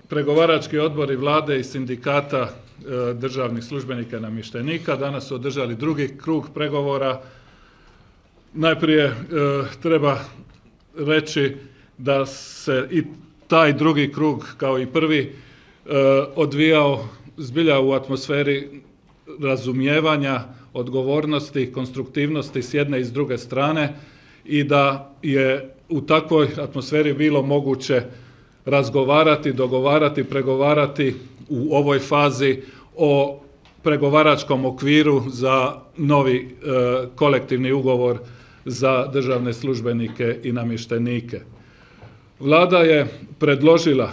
Pregovarački odbori vlade i sindikata državnih službenika i namještenika danas su održali drugi krug pregovora. Najprije treba reći da se i taj drugi krug kao i prvi odvijao zbilja u atmosferi razumijevanja, odgovornosti, konstruktivnosti s jedne i s druge strane i da je u takvoj atmosferi bilo moguće razgovarati, dogovarati, pregovarati u ovoj fazi o pregovaračkom okviru za novi kolektivni ugovor za državne službenike i namještenike. Vlada je predložila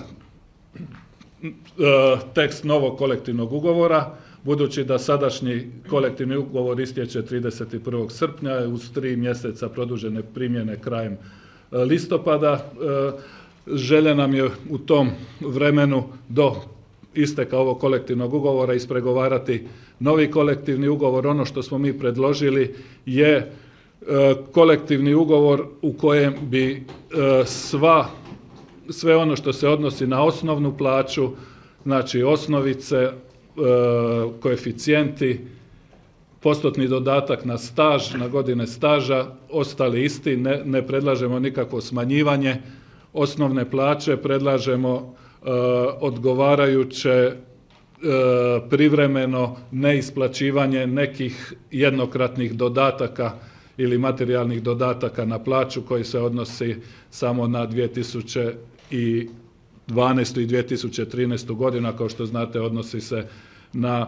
tekst novog kolektivnog ugovora, budući da sadašnji kolektivni ugovor istječe 31. srpnja uz 3 mjeseca produžene primjene krajem listopada. Želja nam je u tom vremenu do isteka ovog kolektivnog ugovora ispregovarati novi kolektivni ugovor. Ono što smo mi predložili je kolektivni ugovor u kojem bi sve ono što se odnosi na osnovnu plaću, znači osnovice, koeficijenti, postotni dodatak na staž, na godine staža, ostali isti, ne predlažemo nikakvo smanjivanje osnovne plaće, predlažemo odgovarajuće privremeno neisplaćivanje nekih jednokratnih dodataka ili materijalnih dodataka na plaću koji se odnosi samo na 2012. i 2013. godinu, kao što znate odnosi se na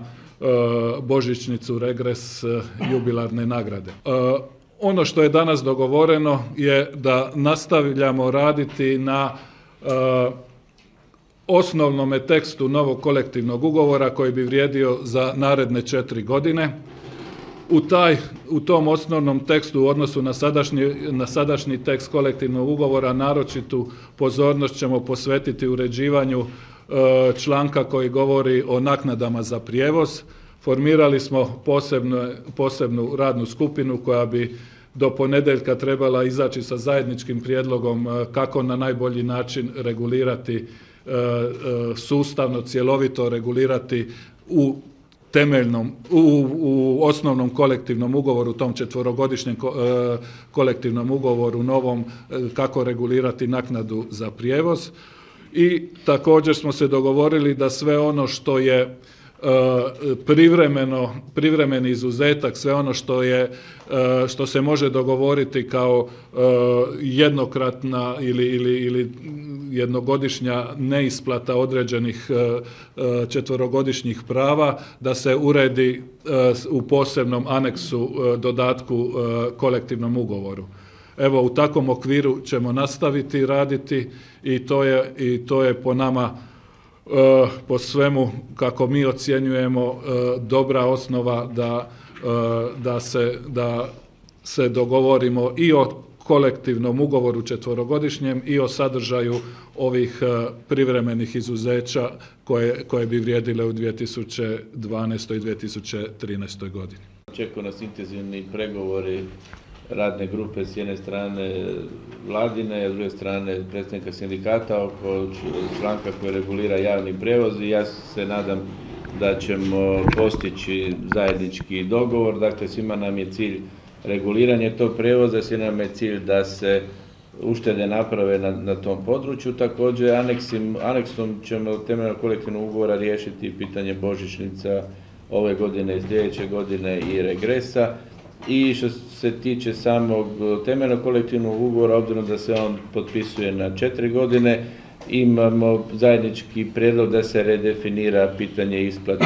božićnicu, regres, jubilarne nagrade. Ono što je danas dogovoreno je da nastavljamo raditi na osnovnome tekstu novog kolektivnog ugovora koji bi vrijedio za naredne 4 godine. U tom osnovnom tekstu u odnosu na sadašnji tekst kolektivnog ugovora naročitu pozornost ćemo posvetiti uređivanju članka koji govori o naknadama za prijevoz. Formirali smo posebnu radnu skupinu koja bi do ponedjeljka trebala izaći sa zajedničkim prijedlogom kako na najbolji način regulirati, sustavno, cjelovito regulirati u osnovnom kolektivnom ugovoru, tom 4-godišnjem kolektivnom ugovoru novom, kako regulirati naknadu za prijevoz. I također smo se dogovorili da sve ono što je privremeni izuzetak, sve ono što se može dogovoriti kao jednokratna ili jednogodišnja neisplata određenih 4-godišnjih prava, da se uredi u posebnom aneksu dodatku kolektivnom ugovoru. Evo, u takvom okviru ćemo nastaviti raditi i to je po nama, po svemu kako mi ocjenjujemo, dobra osnova da se dogovorimo i o kolektivnom ugovoru 4-godišnjem i o sadržaju ovih privremenih izuzeća koje bi vrijedile u 2012. i 2013. godini. Očekuju nas intenzivni pregovori radne grupe s jedne strane vladine, a s druge strane predstavnika sindikata oko članka koji regulira javni prijevoz i ja se nadam da ćemo postići zajednički dogovor. Dakle, svima nam je cilj reguliranje tog prijevoza, svima nam je cilj da se uštede naprave na tom području. Također, aneksom ćemo temeljem kolektivnog ugovora riješiti pitanje božićnica ove godine i sljedeće godine i regresa. I što se tiče samog temeljnog kolektivnog ugovora, obzirom da se on potpisuje na 4 godine, imamo zajednički prijedlog da se redefinira pitanje isplate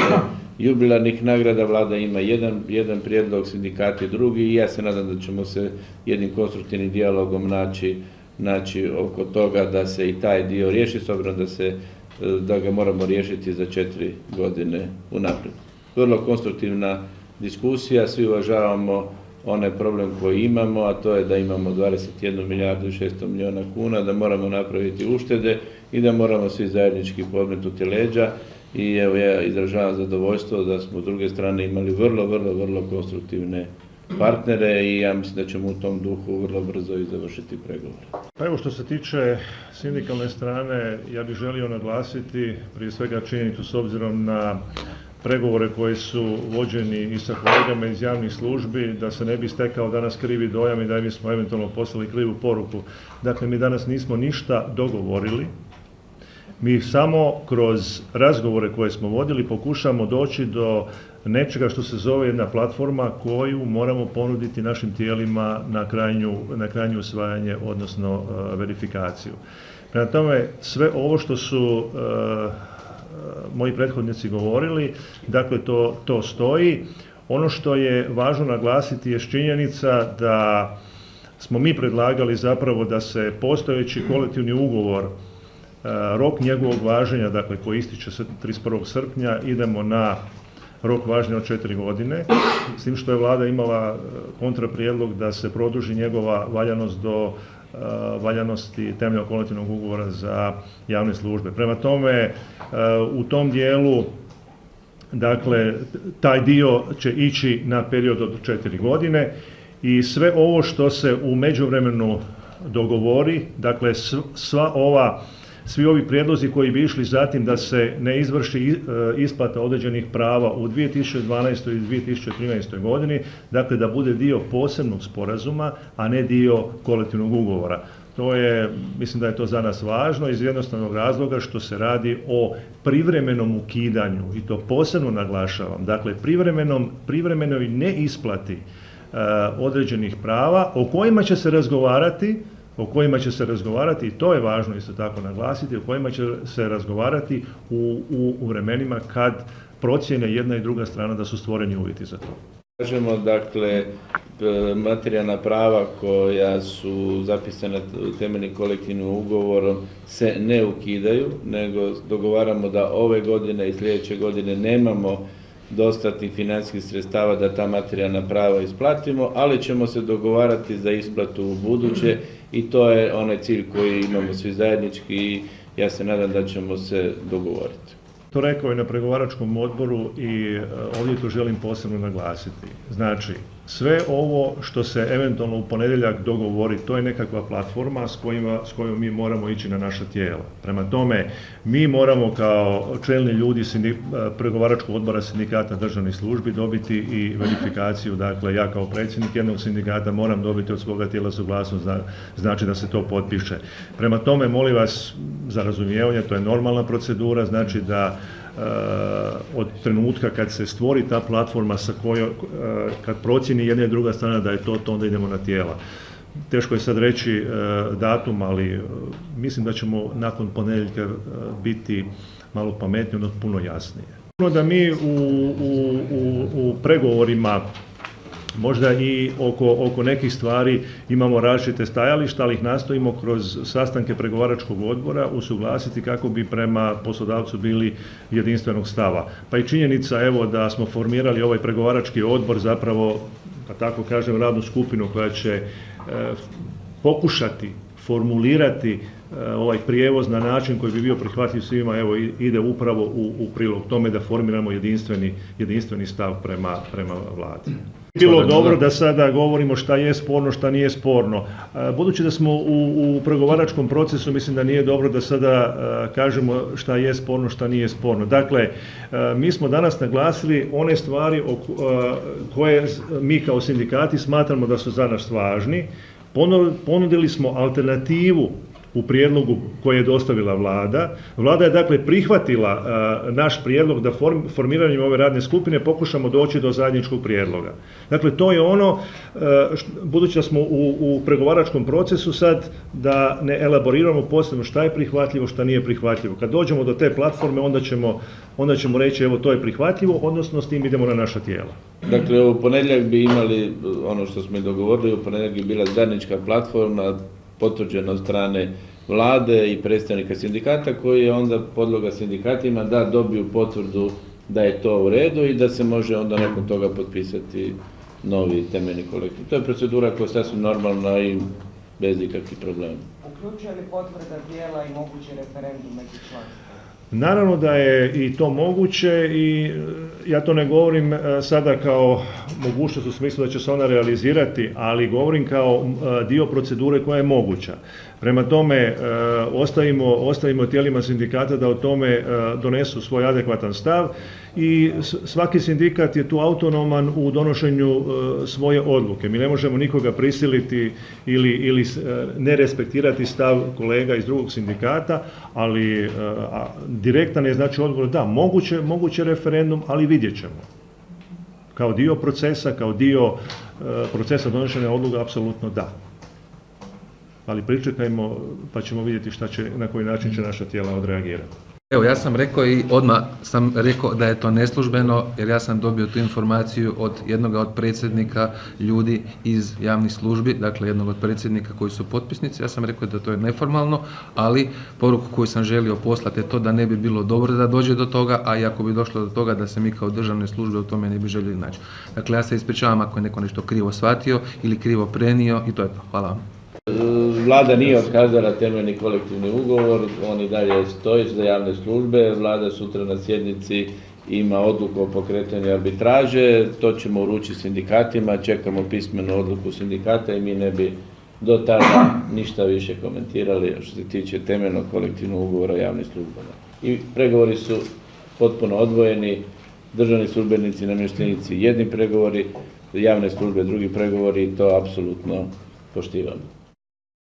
jubilarnih nagrada. Vlada ima jedan prijedlog, sindikati drugi i ja se nadam da ćemo se jednim konstruktivnim dijalogom naći oko toga da se i taj dio riješi, s obzirom da ga moramo riješiti za 4 godine unaprijed. Vrlo konstruktivna diskusija, svi uvažavamo onaj problem koji imamo, a to je da imamo 21 milijardu i 600 milijuna kuna, da moramo napraviti uštede i da moramo svi zajednički podmetnuti leđa. I evo, ja izražavam zadovoljstvo da smo s druge strane imali vrlo konstruktivne partnere i ja mislim da ćemo u tom duhu vrlo brzo i završiti pregovore. Pa evo, što se tiče sindikalne strane, ja bih želio naglasiti prije svega činjenicu s obzirom na pregovore koji su vođeni i sa kolegama iz javnih službi, da se ne bi stekao danas krivi dojam i da bismo eventualno poslali krivu poruku. Dakle, mi danas nismo ništa dogovorili. Mi samo kroz razgovore koje smo vodili pokušamo doći do nečega što se zove jedna platforma koju moramo ponuditi našim tijelima na krajnje usvajanje, odnosno verifikaciju. Prema tome, sve ovo što su moji prethodnici govorili, dakle to stoji. Ono što je važno naglasiti je činjenica da smo mi predlagali zapravo da se postojeći kolektivni ugovor, rok njegovog važenja, dakle koji ističe 31. srpnja, idemo na rok važenja od 4 godine, s tim što je Vlada imala kontraprijedlog da se produži njegova valjanost do valjanosti temeljnog kolektivnog ugovora za javne službe. Prema tome, u tom dijelu, dakle, taj dio će ići na period od 4 godine i sve ovo što se u međuvremenu dogovori, dakle, svi ovi prijedlozi koji bi išli zatim da se ne izvrši isplata određenih prava u 2012. i 2013. godini, dakle da bude dio posebnog sporazuma, a ne dio kolektivnog ugovora. Mislim da je to za nas važno iz jednostavnog razloga što se radi o privremenom ukidanju, i to posebno naglašavam, dakle privremenoj neisplati određenih prava o kojima će se razgovarati, i to je važno isto tako naglasiti, o kojima će se razgovarati u vremenima kad procijene jedna i druga strana da su stvoreni uvjeti za to. Kažemo, dakle, materijalna prava koja su zapisana temeljnim kolektivnim ugovorom se ne ukidaju, nego dogovaramo da ove godine i sljedeće godine nemamo dostatnih financijskih sredstava da ta materijalna prava isplatimo, ali ćemo se dogovarati za isplatu u buduće i to je onaj cilj koji imamo svi zajednički i ja se nadam da ćemo se dogovoriti. To rekao je na pregovaračkom odboru i ovdje to želim posebno naglasiti. Znači, sve ovo što se eventualno u ponedjeljak dogovori, to je nekakva platforma s kojom mi moramo ići na naša tijela. Prema tome, mi moramo kao čelni ljudi pregovaračkog odbora sindikata državnih službi dobiti i verifikaciju. Dakle, ja kao predsjednik jednog sindikata moram dobiti od svoga tijela suglasnost, znači da se to potpiše. Prema tome, molim vas za razumijevanje, to je normalna procedura, znači da od trenutka kad se stvori ta platforma sa kojom, kad procijeni jedna i druga strana da je to, onda idemo na tijela. Teško je sad reći datum, ali mislim da ćemo nakon ponedjeljka biti malo pametniji, odnosno puno jasnije. Da mi u pregovorima možda i oko nekih stvari imamo različite stajališta, ali ih nastojimo kroz sastanke pregovaračkog odbora usuglasiti kako bi prema poslodavcu bili jedinstvenog stava. Pa i činjenica, evo, da smo formirali ovaj pregovarački odbor, zapravo, da tako kažem, radnu skupinu koja će pokušati formulirati ovaj prijevoz na način koji bi bio prihvatljiv svima, evo, ide upravo u prilog tome da formiramo jedinstveni stav prema Vladi. Bilo dobro da sada govorimo šta je sporno, šta nije sporno. Budući da smo u pregovaračkom procesu, mislim da nije dobro da sada kažemo šta je sporno, šta nije sporno. Dakle, mi smo danas naglasili one stvari koje mi kao sindikati smatramo da su za nas važni. Ponudili smo alternativu u prijedlogu koji je dostavila Vlada. Vlada je dakle prihvatila naš prijedlog da formiranjem ove radne skupine pokušamo doći do zajedničkog prijedloga. Dakle, to je ono, budući da smo u pregovaračkom procesu sad, da ne elaboriramo posebno šta je prihvatljivo, šta nije prihvatljivo. Kad dođemo do te platforme, onda ćemo reći evo to je prihvatljivo, odnosno s tim idemo na naša tijela. Dakle, u ponedjeljak bi imali ono što smo i dogovorili, u ponedjeljak bi bila zajednička platforma potvrđena od strane Vlade i predstavnika sindikata, koji je onda podloga sindikatima da dobiju potvrdu da je to u redu i da se može onda nakon toga potpisati novi temeljni kolektiv. To je procedura koja je sasvim normalna i bez ikakvih problema. Uključuje li potvrda tijela i mogući referendum nekih članstva? Naravno da je i to moguće i ja to ne govorim sada kao mogućnost u smislu da će se ona realizirati, ali govorim kao dio procedure koja je moguća. Prema tome, ostavimo tijelima sindikata da o tome donesu svoj adekvatan stav i svaki sindikat je tu autonoman u donošenju svoje odluke. Mi ne možemo nikoga prisiliti ili ne respektirati stav kolega iz drugog sindikata, ali direktan je znači odgovor da, moguće referendum, ali vidjet ćemo. Kao dio procesa, kao dio procesa donošenja odluka, apsolutno da. Ali pričekajmo pa ćemo vidjeti na koji način će naša tijela odreagirati. Evo, ja sam rekao i odmah sam rekao da je to neslužbeno, jer ja sam dobio tu informaciju od jednoga od predsjednika ljudi iz javnih službi, dakle jednog od predsjednika koji su potpisnici. Ja sam rekao da to je neformalno, ali poruku koju sam želio poslati je to da ne bi bilo dobro da dođe do toga, a i ako bi došlo do toga da se mi kao državne službe u tome ne bi željeli naći. Dakle, ja se ispričavam ako je neko nešto krivo shvatio ili krivo prenio i to je to. Hvala vam. Vlada nije otkazala temeljni kolektivni ugovor, on i dalje stoji za javne službe. Vlada sutra na sjednici ima odluku o pokretanju arbitraže, to ćemo uručiti sindikatima, čekamo pismenu odluku sindikata i mi ne bi do tada ništa više komentirali što se tiče temeljnog kolektivnog ugovora o javnim službama. I pregovori su potpuno odvojeni, državni službenici i namještenici jedni pregovori, javne službe drugi pregovori i to apsolutno poštivamo.